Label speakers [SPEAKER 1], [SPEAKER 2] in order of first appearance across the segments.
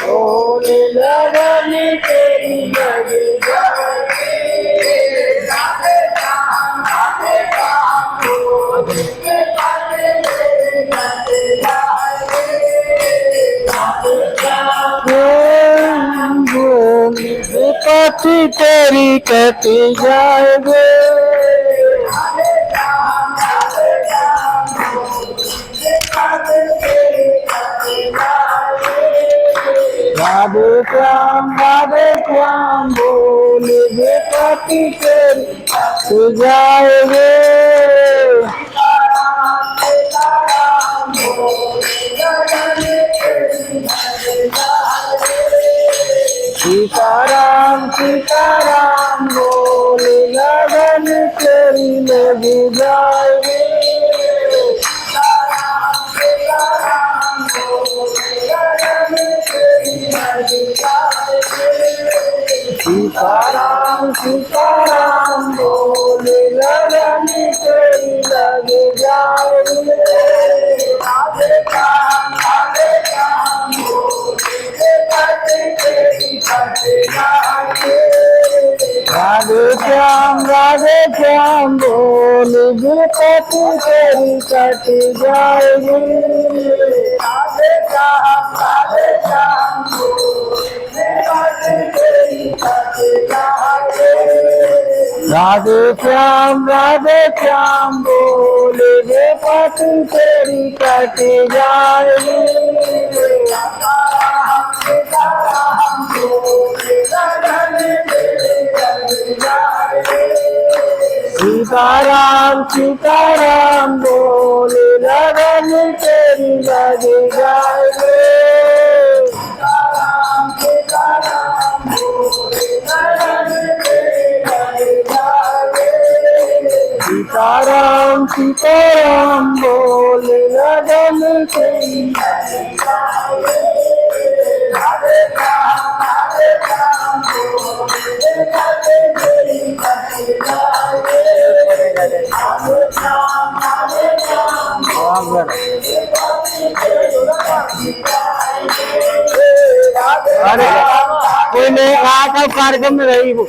[SPEAKER 1] बोले लगन तेरी लग जाए राधे श्याम बोले कटी तेरी कटी जाएगे राधे श्याम बोले बेटी तेरी जाएगे सीताराम सीताराम बोले लगन तेरी लग जाएगी सीताराम सीताराम बोले लगन तेरी लग जाएगी राधे श्याम बोले तेरी कट जाएगी राधे श्याम बोले बेटी तेरी कट जाएगी राधे श्याम राधे श्याम बोले बेटी तेरी कट जाएगी सीताराम सीताराम बोले लगन तेरी लग जाएगी सीताराम सीताराम बोले लगन तेरी अरे कोई नहीं आकर कार्यक्रम में रही वो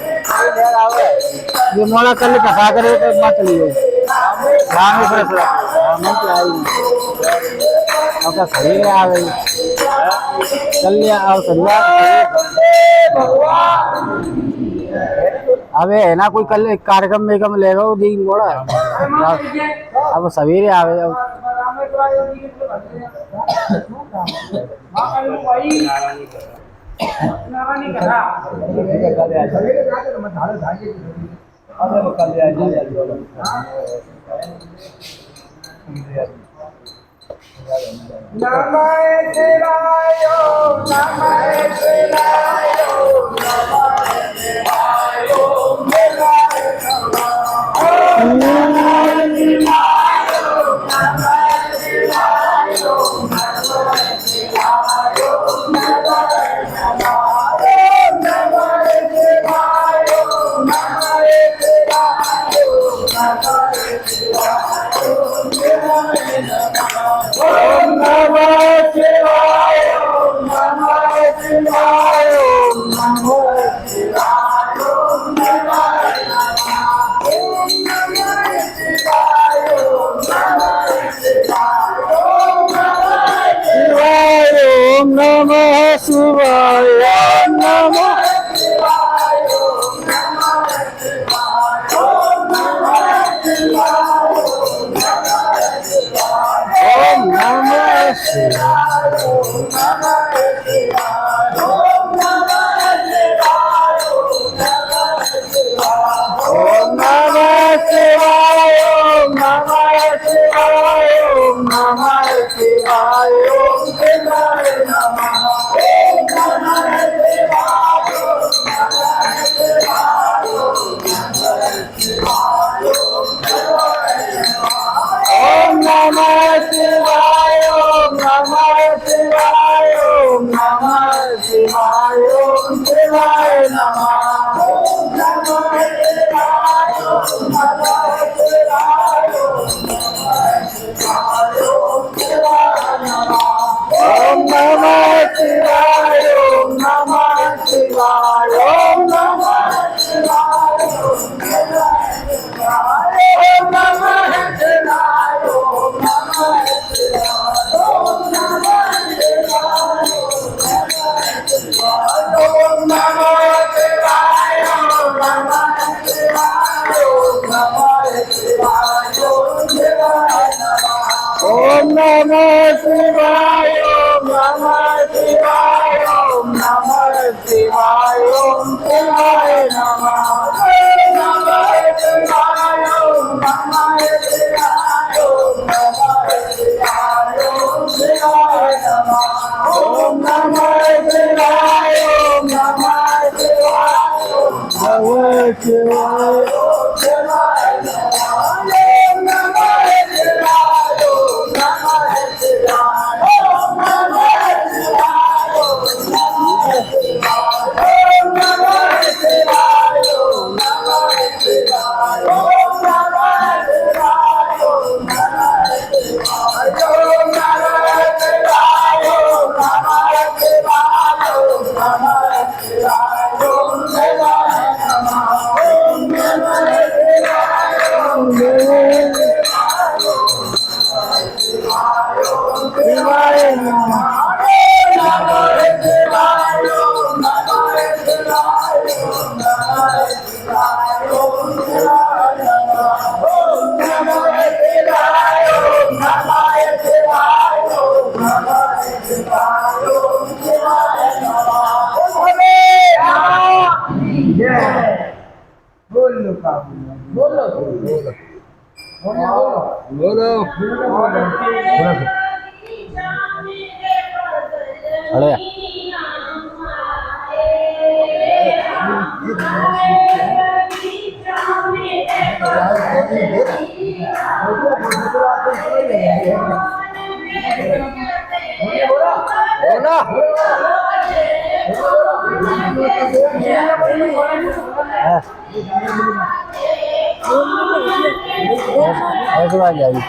[SPEAKER 1] ये मोड़ा कर कथा करे तो मत लियो आपका सही आ गई चल लिया और संध्या अबे है ना कोई कल कार्यक्रम में कम लेगा वो दिन मोड़ा अब सवेरे आवे नमः शिवाय नमः शिवाय ओम नमः शिवाय ओम नमः शिवाय ओम नमः शिवाय ओम शिवाय नमः ओम नमः शिवाय ओम नमः शिवाय ओम नमः शिवाय ओम शिवाय नमः ओम नमः शिवाय ओम नमः शिवाय ओम नमः शिवाय ओम शिवाय नमः ओम नमः शिवाय ओम नमः शिवाय ओम नमः शिवाय ओम नमः शिवाय ओम नमः शिवाय ओम नमः शिवाय ओम नमः शिवाय ओम नमः शिवाय ओम नमः शिवाय ओम नमः शिवाय ओम नमः शिवाय ओम शिवाय नमः ओम नमः शिवाय ओम शिवाय नमः नमः शिवाय ओम नमः शिवाय ओम नमः शिवाय ओम शिवाय नमः ओम नमः शिवाय ओम नमः शिवाय ओम नमः शिवाय ओम शिवाय नमः बोले जय बोलो का बोलो बोलो बोलो अरे ऐसे बात जाएगी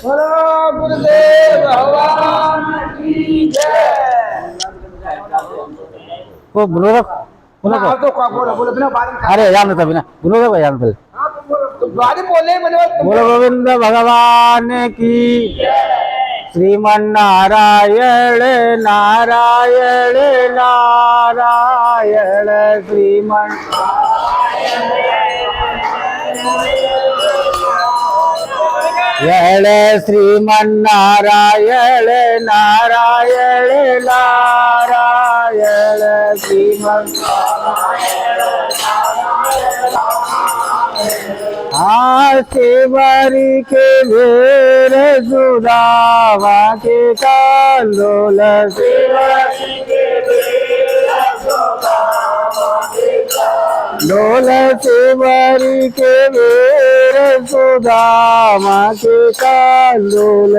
[SPEAKER 2] बोलो गुरुदेव भगवान की जय।
[SPEAKER 1] वो बोलो बोलो
[SPEAKER 2] हाँ, तो क्या बोलो बोलो बिना बारी में
[SPEAKER 1] अरे जान तभी ना बोलो तो जान पहले
[SPEAKER 2] हाँ, तुम बोलो तो बारी बोले मैंने
[SPEAKER 1] बोलो गोविंद भगवान की श्रीमन नारायण नारायण नारायण श्रीमन यण श्रीमन नारायण नारायण नारायण श्रीमन शिवरी के वीर सुदामा के कालोल डोल शिवरी के वीर सुदामा के कालोल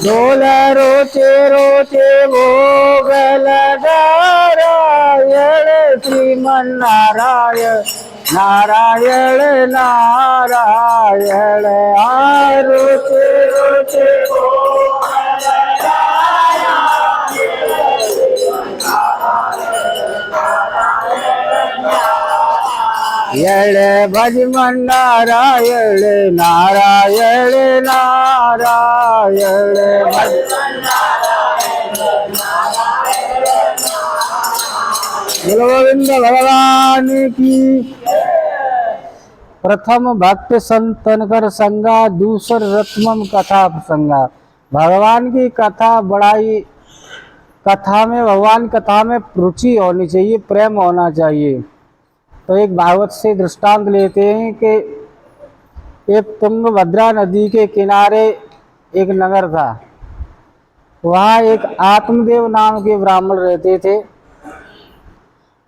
[SPEAKER 1] डोल रोचे रोचे भोगल नारायण श्रीमन नारायण नारायण नारायण रोचे रोचे यण भजमन नारायण नारायण नारायण गोविंद भगवान की प्रथम भक्त संतन कर संगा दूसर रत्मम कथा प्रसंगा। भगवान की कथा बड़ाई कथा में भगवान कथा में रुचि होनी चाहिए, प्रेम होना चाहिए। तो एक भागवत से दृष्टांत लेते हैं कि एक तुंगभद्रा नदी के किनारे एक नगर था। वहाँ एक आत्मदेव नाम के ब्राह्मण रहते थे।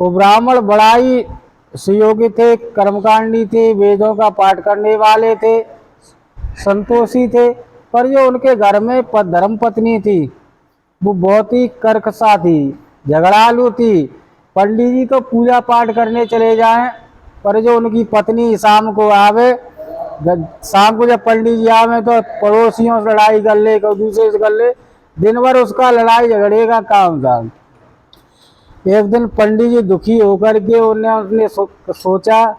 [SPEAKER 1] वो ब्राह्मण बड़ा ही सुयोगी थे, कर्मकांडी थे, वेदों का पाठ करने वाले थे, संतोषी थे। पर जो उनके घर में धर्म पत्नी थी वो बहुत ही कर्कशा थी, झगड़ालू थी। पंडित जी तो पूजा पाठ करने चले जाएं, पर जो उनकी पत्नी शाम को आवे, शाम को जब पंडित जी आवे तो पड़ोसियों से लड़ाई कर ले, एक दूसरे से कर ले, दिन भर उसका लड़ाई झगड़े का काम था। एक दिन पंडित जी दुखी होकर के उन्होंने सोचा,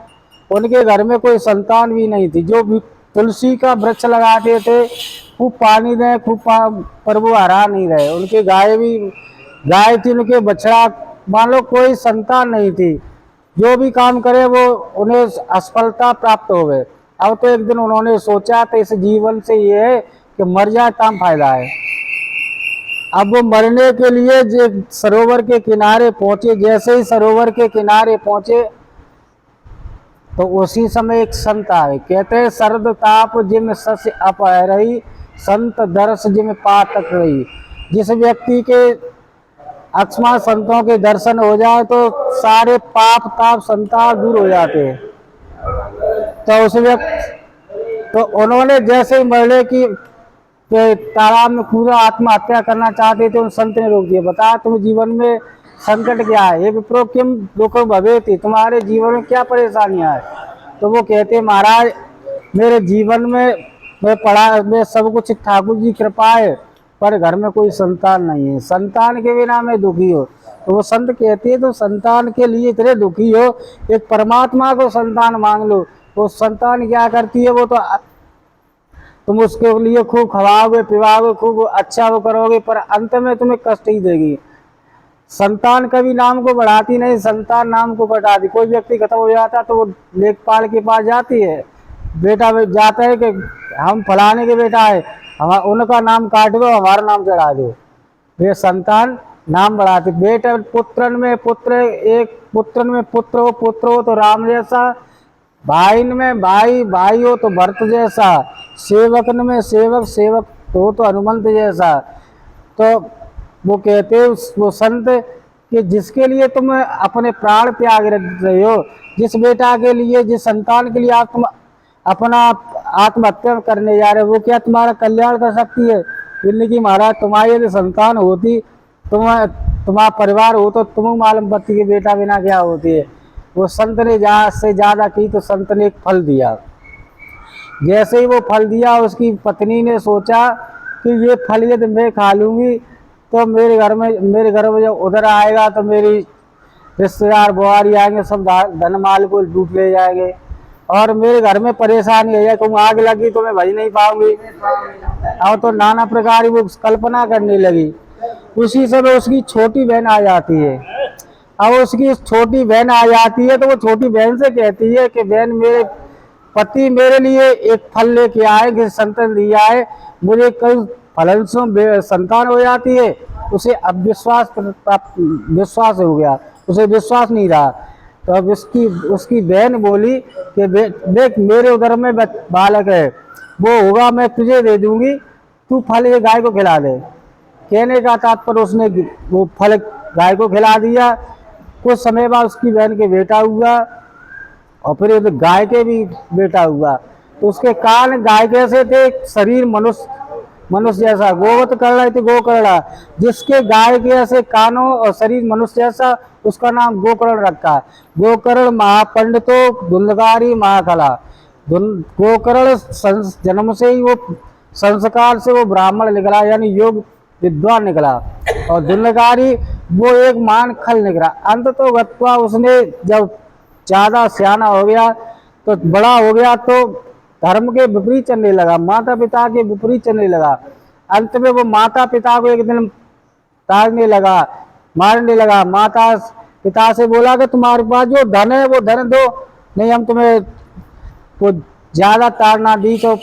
[SPEAKER 1] उनके घर में कोई संतान भी नहीं थी। जो भी तुलसी का वृक्ष लगाते थे खूब पानी दें पर वो हरा नहीं रहे। उनके गाय थी, उनके बछड़ा, मान लो कोई संतान नहीं थी। जो भी काम करे वो उन्हें असफलता प्राप्त हो गए। अब तो एक दिन उन्होंने सोचा तो इस जीवन से ये है कि मर जाए तब फायदा है। अब वो मरने के लिए जो सरोवर के किनारे पहुंचे, जैसे ही सरोवर के किनारे पहुंचे तो उसी समय एक संत आए। कहते हैं शरद ताप जिम सस अपहरई, संत दर्श जिम पातक रही। जिस व्यक्ति के अकस्मात संतों के दर्शन हो जाए तो सारे पाप ताप संताप दूर हो जाते हैं। तो उस व्यक्ति तो उन्होंने जैसे ही मरने की तालाब में पूरा आत्महत्या करना चाहते थे, उन संत ने रोक दिया। बता तुम जीवन में संकट क्या है, ये विप्रो किम दुख भवे थी, तुम्हारे जीवन में क्या परेशानियां है। तो वो कहते महाराज मेरे जीवन में मैं सब कुछ ठाकुर जी कृपा है, पर घर में कोई संतान नहीं है, संतान के बिना मैं दुखी हो। तो वो संत कहते हैं तो संतान के लिए इतने दुखी हो, एक परमात्मा को संतान मांग लो। वो संतान क्या करती है, वो तो तुम उसके लिए खूब खवाओगे पिवाओगे, खूब अच्छा वो करोगे, पर अंत में तुम्हें कष्ट ही देगी। संतान कभी नाम को बढ़ाती नहीं, संतान नाम को बढ़ाती। कोई व्यक्ति खत्म हो जाता तो वो लेखपाल के पास जाती है, बेटा जाता है कि हम फलाने के बेटा है, हम उनका नाम काट दो, हमारा नाम चढ़ा दो। वे संतान नाम बढ़ाते। बेटा पुत्रन में पुत्र, एक पुत्रन में पुत्र हो तो राम जैसा, भाईन में भाई हो तो भरत जैसा, सेवकन में सेवक हो तो हनुमंत जैसा। तो वो कहते हैं वो संत कि जिसके लिए तुम अपने प्राण त्याग रहे हो, जिस बेटा के लिए, जिस संतान के लिए आप तुम अपना आत्महत्या करने जा रहे हो, वो क्या तुम्हारा कल्याण कर सकती है। कि महाराज तुम्हारी यदि संतान होती, तुम्हारा परिवार हो तो तुम मालूम पति के बेटा बिना क्या होती है। वो संत ने से ज्यादा की तो संत ने एक फल दिया। जैसे ही वो फल दिया, उसकी पत्नी ने सोचा कि ये फल यदि मैं खा लूंगी तो मेरे घर में जब उधर आएगा तो मेरी रिश्तेदार बुआरी आएंगे, सब धन माल को लूट ले जाएंगे और मेरे घर में परेशानी है, कहूँ आग लगी तो मैं भज नहीं पाऊंगी। और तो नाना प्रकार की वो कल्पना करने लगी। उसी समय उसकी छोटी बहन आ जाती है। अब उसकी छोटी बहन आ जाती है तो वो छोटी बहन से कहती है कि बहन, मेरे पति मेरे लिए एक फल लेके आए कि संतान दिया है, मुझे कई फलन से संतान हो जाती है। उसे अब विश्वास हो गया, उसे विश्वास नहीं रहा। तो अब उसकी बहन बोली कि देख, मेरे उधर में बालक है, वो होगा मैं तुझे दे दूंगी, तू फल ये गाय को खिला दे। कहने का तात्पर्य उसने वो फल गाय को खिला दिया। कुछ समय बाद उसकी बहन के बेटा हुआ और फिर गाय के भी बेटा हुआ। तो उसके कान गाय जैसे थे, शरीर मनुष्य जैसा, गोवत करड़ा थे गोकर्णा। जिसके गाय के ऐसे कानों और शरीर मनुष्य जैसा, उसका नाम गोकर्ण रखा। गोकर्ण महापंडितो धुंधकारी महाकला। गोकर्ण जन्म से ही वो संस्कार से वो ब्राह्मण निकला, यानी योग विद्वान निकला। और धुंधकारी वो एक मान खल निकला। अंत तो गत्वा उसने जब ज्यादा सियाना हो गया तो बड़ा हो गया तो धर्म के विपरीत चलने लगा, माता पिता के विपरीत चलने लगा। अंत में वो माता पिता को एक दिन ताड़ने लगा, मारने लगा। माता पिता से बोला कि तुम्हारे पास जो धन है वो धन दो, नहीं हम तुम्हें वो ज्यादा ताड़ना दी। तो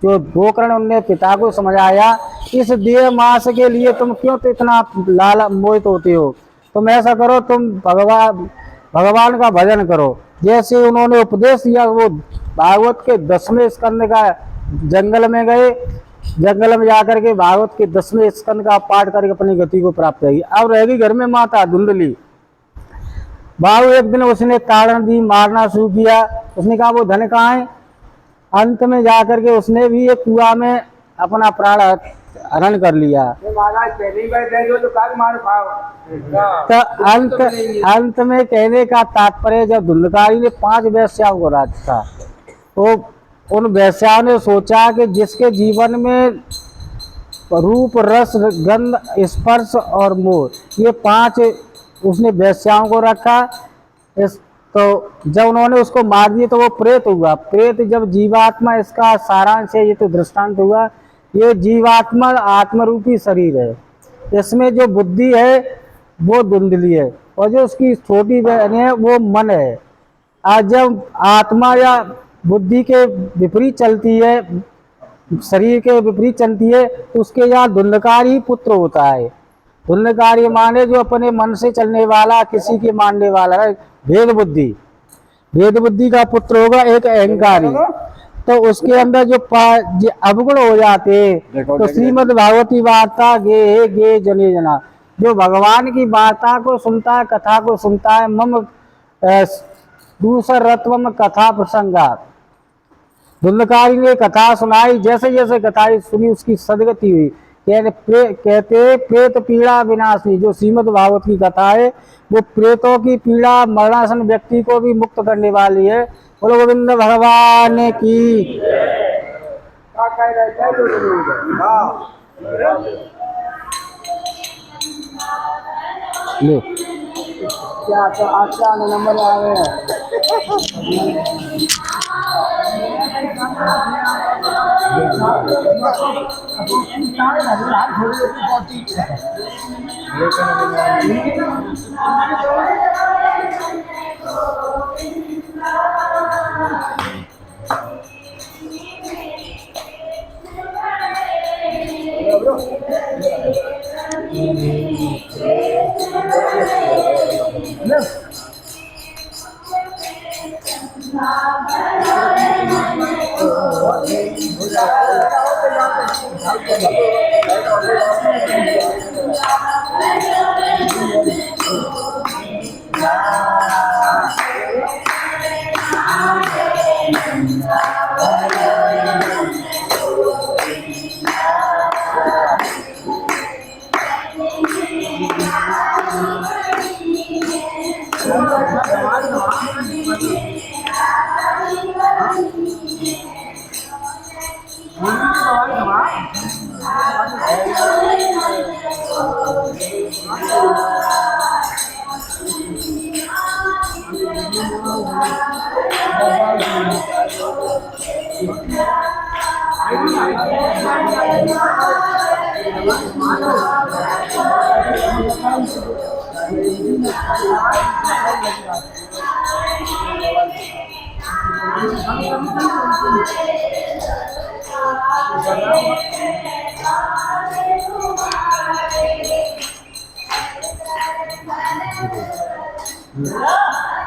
[SPEAKER 1] जो गोकर्ण उनने पिता को समझाया, इस देह मास के लिए तुम क्यों तो इतना मोहित होते हो, तुम ऐसा करो, तुम भगवान का भजन करो। जैसे उन्होंने उपदेश दिया, वो भागवत के 10वें स्कंद का जंगल में गए। जंगल में जाकर के भागवत के 10वें स्कंद का पाठ करके अपनी गति को प्राप्त करी। अब रहेगी घर में माता धुंधली। बाबू एक दिन उसने ताड़न दी, मारना शुरू किया। उसने कहा वो धन कहाँ है। अंत में जाकर के उसने भी एक कुआ में अपना प्राण हरण कर लिया। तो अंत में कहने का तात्पर्य, जब धुंधकारी ने 5 वेश्याओं को रखा तो उन वेश्याओं ने सोचा कि जिसके जीवन में रूप, रस, गंध, स्पर्श और मोह, ये 5 उसने वेश्याओं को रखा। तो जब उन्होंने उसको मार दिया तो वो प्रेत हुआ। प्रेत जब जीवात्मा, इसका सारांश है, ये तो दृष्टांत हुआ, ये जीवात्मा आत्मरूपी शरीर है, इसमें जो बुद्धि है वो धुंधली है और जो उसकी छोटी बहन है वो मन है। आज जब आत्मा या बुद्धि के विपरीत चलती है, शरीर के विपरीत चलती है, तो उसके यहाँ धुंधकार ही पुत्र होता है। धुंधकारी माने जो अपने मन से चलने वाला, किसी के मानने वाला है, भेद बुद्धि का पुत्र होगा एक अहंकारी। तो उसके अंदर जो अवगुण हो जाते हैं, तो श्रीमद् भागवती वार्ता गे जने जना, जो भगवान की वार्ता को सुनता है, कथा को सुनता है, मम दूसर रत्वम कथा प्रसंगा। धुंधकारी ने कथा सुनाई, जैसे जैसे कथा सुनी उसकी सदगति हुई। कहते प्रेत पीड़ा विनाशी, जो श्रीमद् भागवत की कथा है वो प्रेतों की पीड़ा, मरणासन व्यक्ति को भी मुक्त करने वाली है। बोलो गोविंद भगवान की। ले क्या तो अच्छा नंबर आवे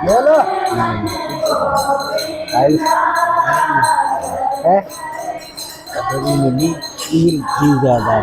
[SPEAKER 1] बोलो टाइल्स है कभी मिली कील की ज्यादा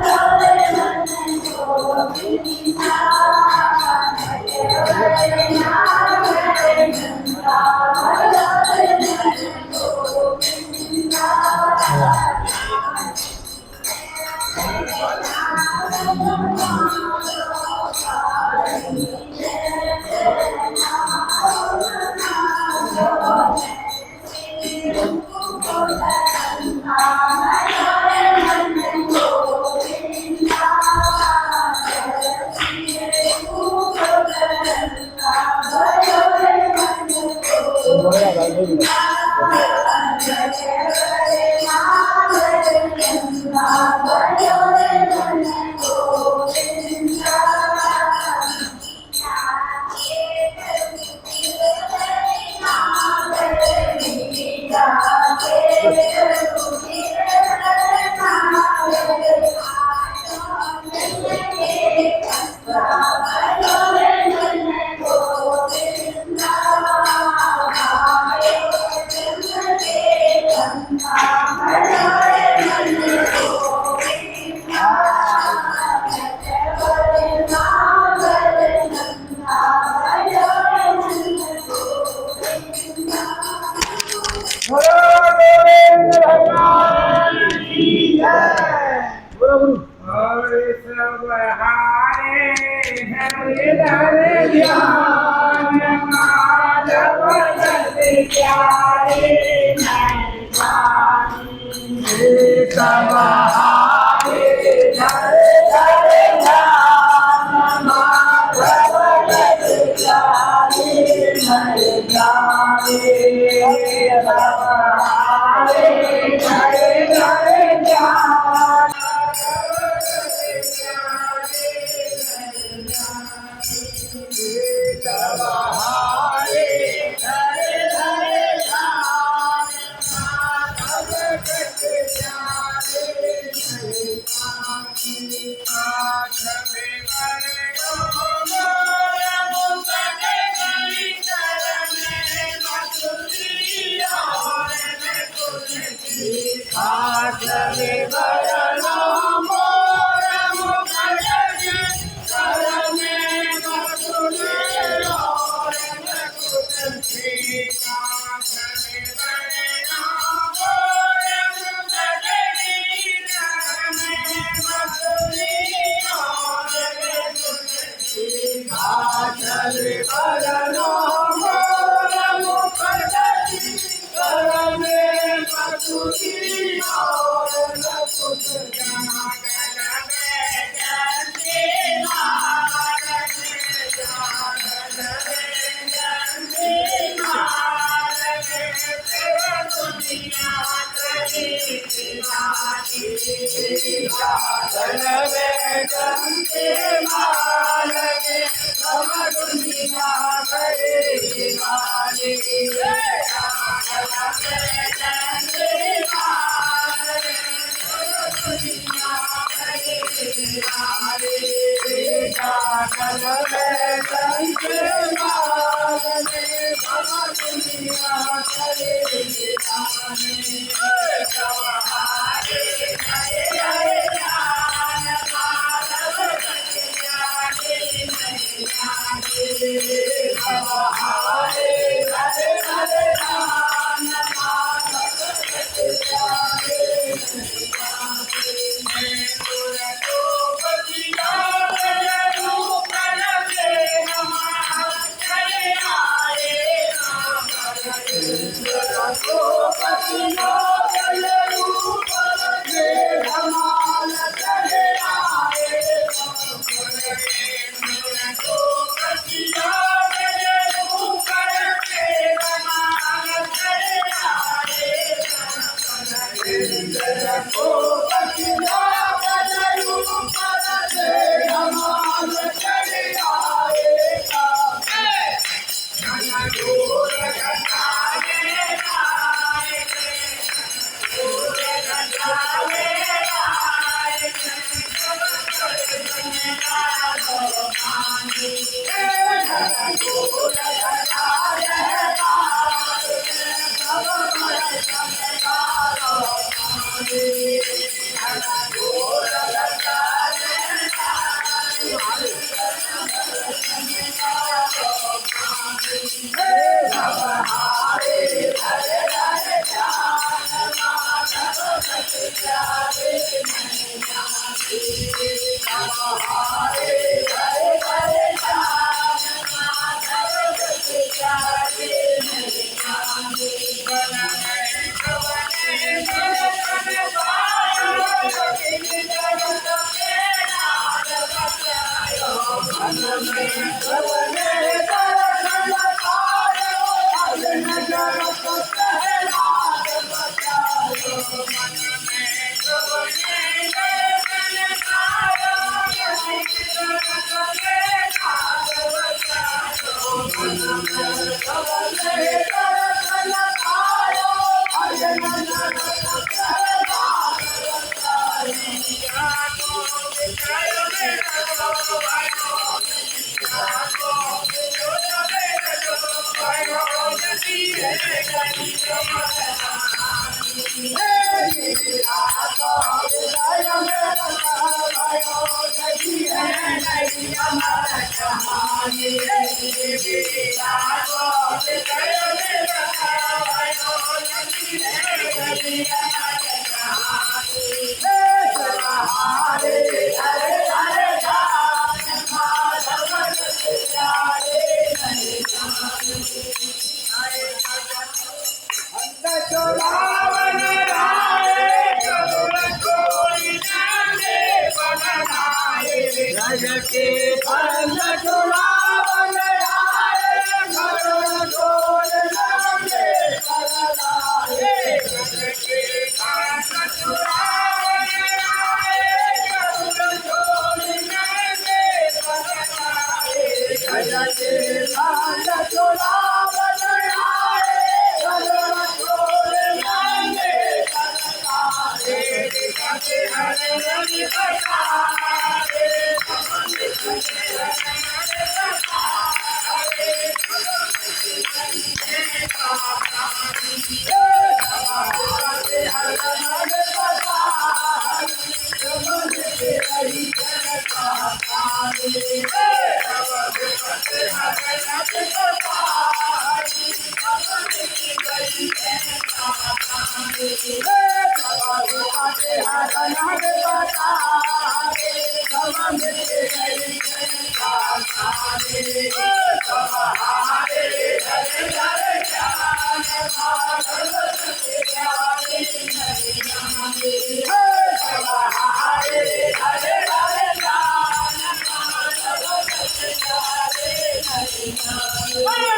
[SPEAKER 2] Hey!